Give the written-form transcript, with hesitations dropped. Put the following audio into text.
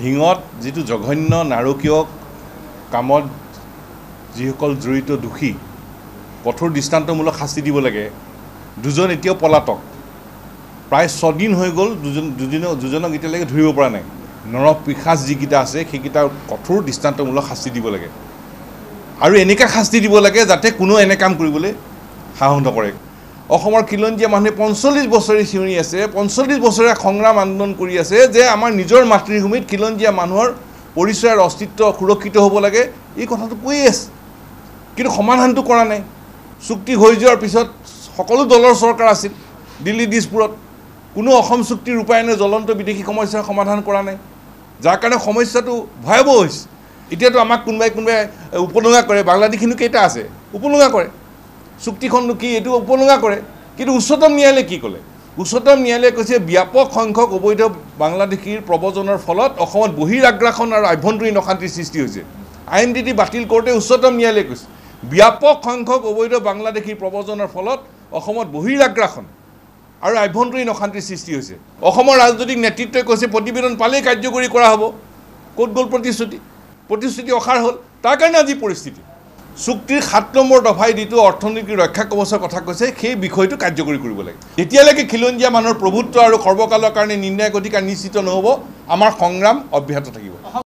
ঢিঙত যিটো জঘন্য নাৰকীয় কামত যিসকল জড়িত দোষী কঠোৰ দৃষ্টান্তমূলক শাস্তি দিব লাগে। দুজন এতিয়াও পলাতক, প্ৰায় 6 দিন হৈ গ'ল, দুজনক এতিয়ালৈকে ধৰিব পৰা নাই। নৰপিশাচ যিকেইটা আছে সেইকেইটা কঠোৰ দৃষ্টান্তমূলক শাস্তি দিব লাগে আৰু এনেকৈ শাস্তি দিব লাগে যাতে কোনো এনে কাম কৰিবলৈ সাহস নকৰে। অসমৰ খিলঞ্জীয়া মানুহে 45 বছৰে চিঞৰি আছে, 45 বছৰে সংগ্ৰাম আন্দোলন কৰি আছে যে আমাৰ নিজৰ মাতৃভূমিত খিলঞ্জীয়া মানুহৰ পৰিচয় আৰু অস্তিত্ব সুৰক্ষিত হ'ব লাগে। এই কথাটো কৈয়ে আছে, কিন্তু সমাধানটো কৰা নাই। চুক্তি হৈ যোৱাৰ পিছত সকলো দলৰ চৰকাৰ আছিল দিল্লী দিছপুৰত, কোনো অসম চুক্তিৰ ৰূপায়ণে জ্বলন্ত বিদেশী সমস্যাৰ সমাধান কৰা নাই, যাৰ কাৰণে সমস্যাটো ভয়াৱহ হৈছে। এতিয়াতো আমাক কোনোবাই উপলুঙা কৰে, বাংলাদেশীনো কেইটা আছে উপলুঙা কৰে, চুক্তিখননো কি এইটো উপলুঙা কৰে। কিন্তু উচ্চতম ন্যায়ালয়ে কি ক'লে? উচ্চতম ন্যায়ালয়ে কৈছে ব্যাপক সংখ্যক অবৈধ বাংলাদেশীৰ প্ৰব্ৰজনৰ ফলত অসমত বহিৰাগ্ৰাসন আৰু আভ্যন্তৰীণ অশান্তিৰ সৃষ্টি হৈছে। INDT বাতিল কৰোঁতে উচ্চতম ন্যায়ালয়ে কৈছে ব্যাপক সংখ্যক অবৈধ বাংলাদেশীৰ প্ৰব্ৰজনৰ ফলত অসমত বহিৰাগ্ৰাসন আৰু আভ্যন্তৰীণ অশান্তিৰ সৃষ্টি হৈছে। অসমৰ ৰাজনৈতিক নেতৃত্বই কৈছে প্ৰতিবেদন পালেই কাৰ্যকৰী কৰা হ'ব। ক'ত গ'ল প্ৰতিশ্ৰুতি? প্ৰতিশ্ৰুতি অসাৰ হ'ল। তাৰ কাৰণে আজি পৰিস্থিতি। চুক্তিৰ 7 নম্বৰ দফাই যিটো অৰ্থনীতিৰ ৰক্ষা কৱচৰ কথা কৈছে সেই বিষয়টো কাৰ্যকৰী কৰিব লাগে। যেতিয়ালৈকে খিলঞ্জীয়া মানুহৰ প্ৰভুত্ব আৰু সৰ্বকালৰ কাৰণে নিৰ্ণায়ক অধিকাৰ নিশ্চিত নহ'ব আমাৰ সংগ্ৰাম অব্যাহত থাকিব।